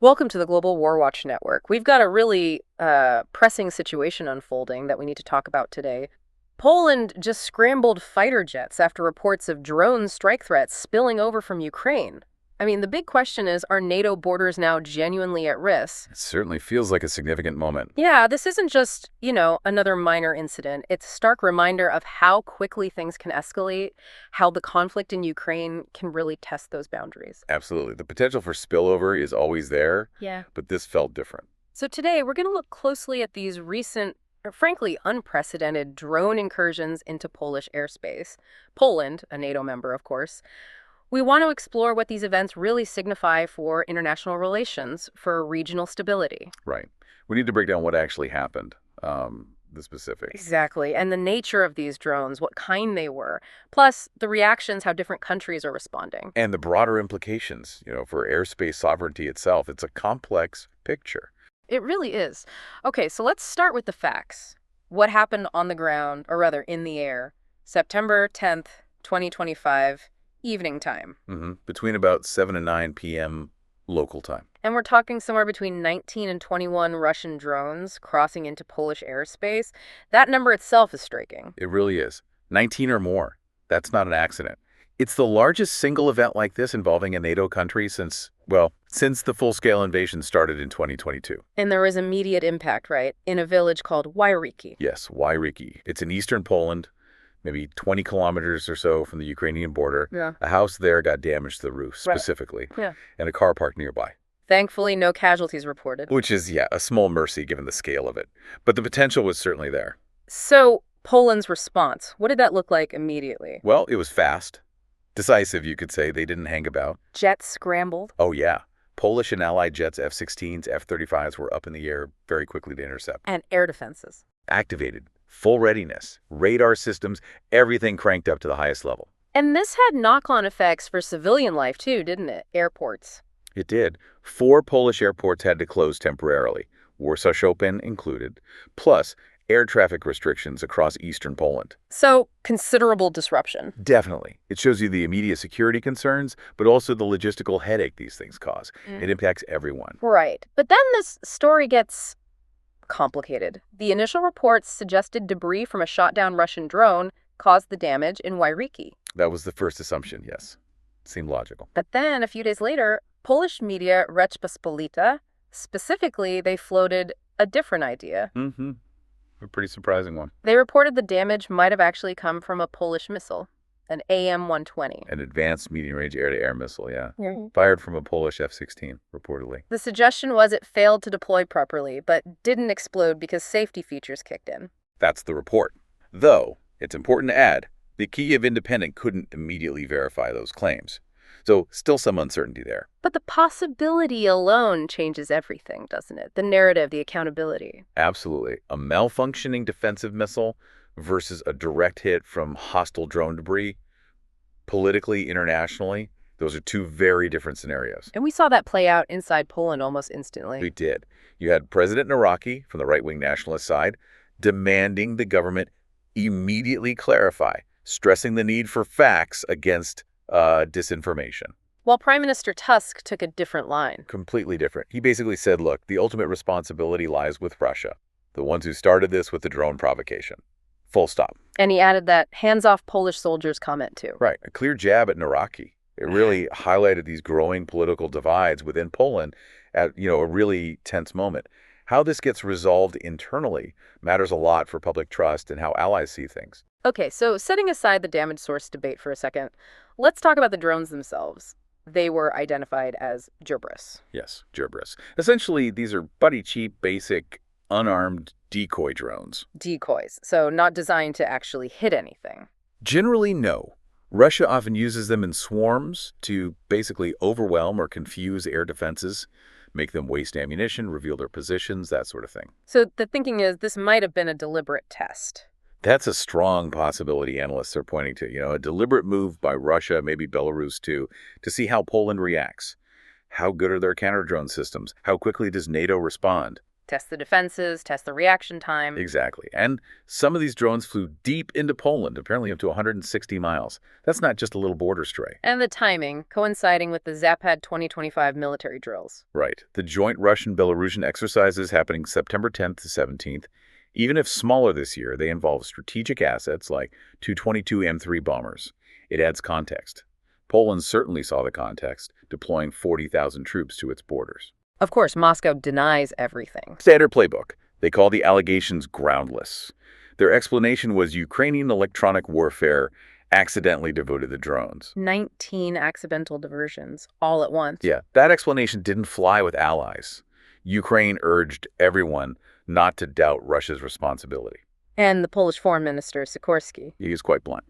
Welcome to the Global Warwatch Network. We've got a really pressing situation unfolding that we need to talk about today. Poland just scrambled fighter jets after reports of drone strike threats spilling over from Ukraine. I mean, the big question is, are NATO borders now genuinely at risk? It certainly feels like a significant moment. Yeah, this isn't just, another minor incident. It's a stark reminder of how quickly things can escalate, how the conflict in Ukraine can really test those boundaries. Absolutely. The potential for spillover is always there, Yeah. but this felt different. So today, we're going to look closely at these recent, frankly unprecedented drone incursions into Polish airspace. Poland, a NATO member, of course. We want to explore what these events really signify for international relations, for regional stability. Right. We need to break down what actually happened, the specifics. Exactly. And the nature of these drones, what kind they were, plus the reactions, how different countries are responding. And the broader implications, for airspace sovereignty itself. It's a complex picture. It really is. Okay, so let's start with the facts. What happened on the ground, or rather in the air, September 10th, 2025, evening time. Between about 7 and 9 p.m. local time. And we're talking somewhere between 19 and 21 Russian drones crossing into Polish airspace. That number itself is striking. It really is. 19 or more. That's not an accident. It's the largest single event like this involving a NATO country since the full-scale invasion started in 2022. And there was immediate impact, right, in a village called Wyriki. Yes, Wyriki. It's in eastern Poland, maybe 20 kilometers or so from the Ukrainian border. Yeah. A house there got damaged to the roof, specifically, Yeah. and a car parked nearby. Thankfully, no casualties reported. Which is, a small mercy given the scale of it. But the potential was certainly there. So, Poland's response, what did that look like immediately? Well, it was fast. Decisive, you could say. They didn't hang about. Jets scrambled? Oh, yeah. Polish and Allied jets, F-16s, F-35s were up in the air very quickly to intercept. And air defenses. Activated. Full readiness. Radar systems, everything cranked up to the highest level. And this had knock-on effects for civilian life, too, didn't it? Airports. It did. 4 Polish airports had to close temporarily, Warsaw Chopin included, plus air traffic restrictions across eastern Poland. So, considerable disruption. Definitely. It shows you the immediate security concerns, but also the logistical headache these things cause. It impacts everyone. Right. But then this story gets complicated. The initial reports suggested debris from a shot-down Russian drone caused the damage in Wyriki. That was the first assumption, yes. Seemed logical. But then, a few days later, Polish media, Rzeczpospolita, specifically, they floated a different idea. A pretty surprising one. They reported the damage might have actually come from a Polish missile, an AM-120. An advanced medium-range air-to-air missile, yeah. Mm-hmm. Fired from a Polish F-16, reportedly. The suggestion was it failed to deploy properly, but didn't explode because safety features kicked in. That's the report. Though, it's important to add, the Kyiv Independent couldn't immediately verify those claims. So, still some uncertainty there. But the possibility alone changes everything, doesn't it? The narrative, the accountability. Absolutely. A malfunctioning defensive missile versus a direct hit from hostile drone debris, politically, internationally, those are two very different scenarios. And we saw that play out inside Poland almost instantly. We did. You had President Naraki, from the right-wing nationalist side, demanding the government immediately clarify, stressing the need for facts against disinformation. While Prime Minister Tusk took a different line. Completely different. He basically said, look, the ultimate responsibility lies with Russia, the ones who started this with the drone provocation. Full stop. And he added that hands-off Polish soldiers comment too. Right. A clear jab at Naraki. It really highlighted these growing political divides within Poland at, a really tense moment. How this gets resolved internally matters a lot for public trust and how allies see things. Okay, so setting aside the damage source debate for a second, let's talk about the drones themselves. They were identified as Gerberas. Yes, Gerberas. Essentially, these are buddy-cheap, basic, unarmed decoy drones. Decoys, so not designed to actually hit anything. Generally, no. Russia often uses them in swarms to basically overwhelm or confuse air defenses, make them waste ammunition, reveal their positions, that sort of thing. So the thinking is this might have been a deliberate test. That's a strong possibility analysts are pointing to, a deliberate move by Russia, maybe Belarus too, to see how Poland reacts. How good are their counter-drone systems? How quickly does NATO respond? Test the defenses, test the reaction time. Exactly. And some of these drones flew deep into Poland, apparently up to 160 miles. That's not just a little border stray. And the timing, coinciding with the Zapad 2025 military drills. Right. The joint Russian-Belarusian exercises happening September 10th to 17th. Even if smaller this year, they involve strategic assets like two 22 M3 bombers. It adds context. Poland certainly saw the context, deploying 40,000 troops to its borders. Of course, Moscow denies everything. Standard playbook. They call the allegations groundless. Their explanation was Ukrainian electronic warfare accidentally diverted the drones. 19 accidental diversions, all at once. Yeah, that explanation didn't fly with allies. Ukraine urged everyone not to doubt Russia's responsibility. And the Polish Foreign Minister, Sikorsky. He is quite blunt.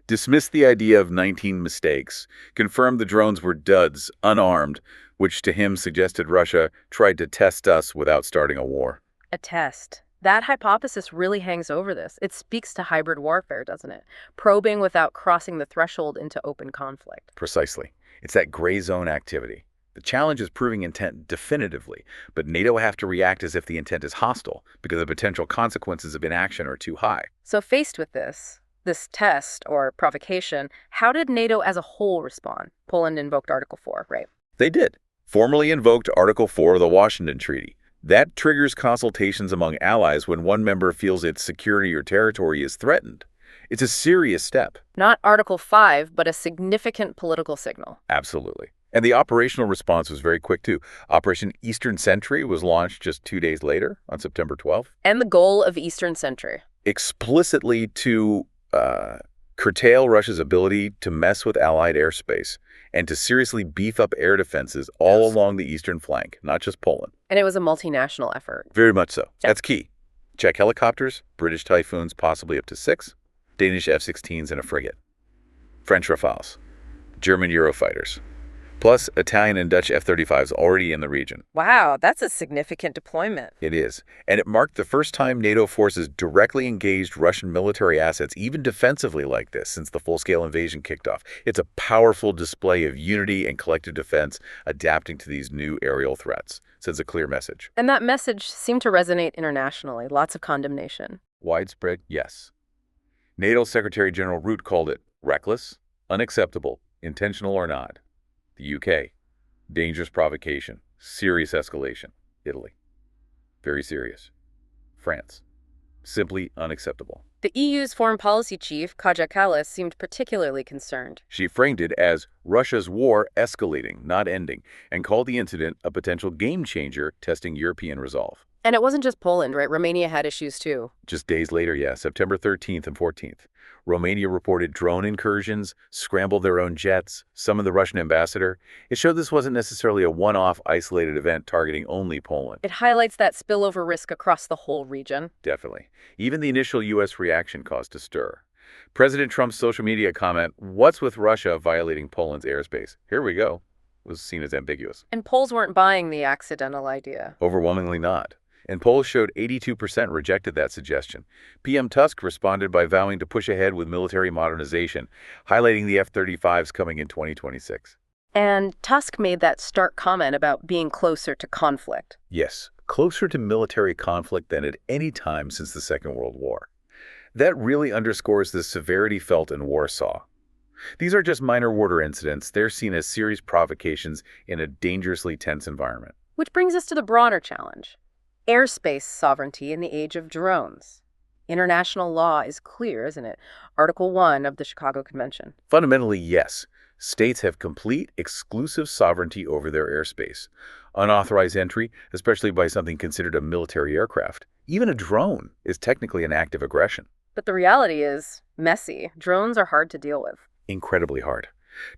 Dismissed the idea of 19 mistakes, confirmed the drones were duds, unarmed, which to him suggested Russia tried to test us without starting a war. A test. That hypothesis really hangs over this. It speaks to hybrid warfare, doesn't it? Probing without crossing the threshold into open conflict. Precisely. It's that gray zone activity. The challenge is proving intent definitively, but NATO will have to react as if the intent is hostile because the potential consequences of inaction are too high. So faced with this test or provocation, how did NATO as a whole respond? Poland invoked Article 4, right? They did. Formally invoked Article 4 of the Washington Treaty. That triggers consultations among allies when one member feels its security or territory is threatened. It's a serious step. Not Article 5, but a significant political signal. Absolutely. And the operational response was very quick, too. Operation Eastern Sentry was launched just 2 days later, on September 12th. And the goal of Eastern Sentry? Explicitly to curtail Russia's ability to mess with Allied airspace and to seriously beef up air defenses all along the eastern flank, not just Poland. And it was a multinational effort. Very much so. Yep. That's key. Czech helicopters, British Typhoons, possibly up to 6, Danish F-16s and a frigate, French Rafales, German Eurofighters, plus Italian and Dutch F-35s already in the region. Wow, that's a significant deployment. It is. And it marked the first time NATO forces directly engaged Russian military assets, even defensively like this, since the full-scale invasion kicked off. It's a powerful display of unity and collective defense adapting to these new aerial threats. Sends a clear message. And that message seemed to resonate internationally. Lots of condemnation. Widespread, yes. NATO Secretary General Rutte called it reckless, unacceptable, intentional or not. The UK, dangerous provocation, serious escalation. Italy, very serious. France, simply unacceptable. The EU's foreign policy chief, Kaja Kallas, seemed particularly concerned. She framed it as Russia's war escalating, not ending, and called the incident a potential game changer testing European resolve. And it wasn't just Poland, right? Romania had issues too. Just days later, September 13th and 14th. Romania reported drone incursions, scrambled their own jets, summoned the Russian ambassador. It showed this wasn't necessarily a one-off isolated event targeting only Poland. It highlights that spillover risk across the whole region. Definitely. Even the initial U.S. reaction caused a stir. President Trump's social media comment, "What's with Russia violating Poland's airspace? Here we go," was seen as ambiguous. And Poles weren't buying the accidental idea. Overwhelmingly not. And polls showed 82% rejected that suggestion. PM Tusk responded by vowing to push ahead with military modernization, highlighting the F-35s coming in 2026. And Tusk made that stark comment about being closer to conflict. Yes, closer to military conflict than at any time since the Second World War. That really underscores the severity felt in Warsaw. These are just minor water incidents. They're seen as serious provocations in a dangerously tense environment. Which brings us to the broader challenge. Airspace sovereignty in the age of drones. International law is clear, isn't it? Article 1 of the Chicago Convention. Fundamentally, yes. States have complete, exclusive sovereignty over their airspace. Unauthorized entry, especially by something considered a military aircraft, even a drone, is technically an act of aggression. But the reality is messy. Drones are hard to deal with. Incredibly hard.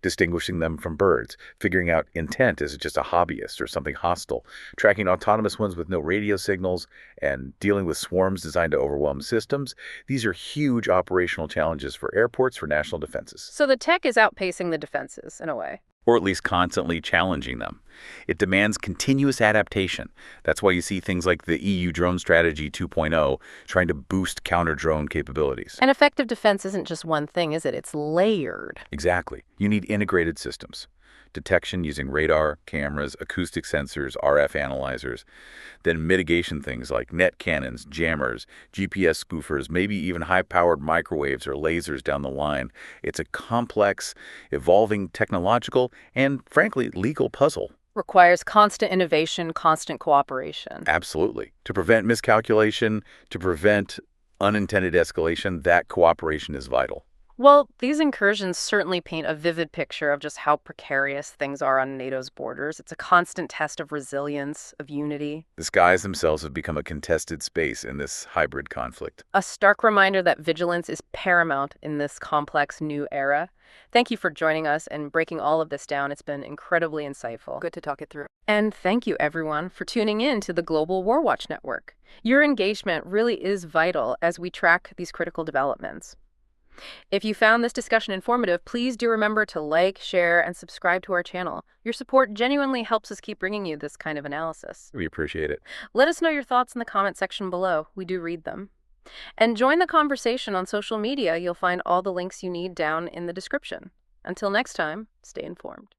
Distinguishing them from birds, figuring out intent, is it just a hobbyist or something hostile, tracking autonomous ones with no radio signals, and dealing with swarms designed to overwhelm systems. These are huge operational challenges for airports, for national defenses. So the tech is outpacing the defenses, in a way. Or at least constantly challenging them. It demands continuous adaptation. That's why you see things like the EU Drone Strategy 2.0 trying to boost counter-drone capabilities. And effective defense isn't just one thing, is it? It's layered. Exactly. You need integrated systems. detection using radar, cameras, acoustic sensors, RF analyzers. Then mitigation things like net cannons, jammers, GPS spoofers, maybe even high-powered microwaves or lasers down the line. It's a complex, evolving technological and, frankly, legal puzzle. Requires constant innovation, constant cooperation. Absolutely. To prevent miscalculation, to prevent unintended escalation, that cooperation is vital. Well, these incursions certainly paint a vivid picture of just how precarious things are on NATO's borders. It's a constant test of resilience, of unity. The skies themselves have become a contested space in this hybrid conflict. A stark reminder that vigilance is paramount in this complex new era. Thank you for joining us and breaking all of this down. It's been incredibly insightful. Good to talk it through. And thank you, everyone, for tuning in to the Global Warwatch Network. Your engagement really is vital as we track these critical developments. If you found this discussion informative, please do remember to like, share, and subscribe to our channel. Your support genuinely helps us keep bringing you this kind of analysis. We appreciate it. Let us know your thoughts in the comment section below. We do read them. And join the conversation on social media. You'll find all the links you need down in the description. Until next time, stay informed.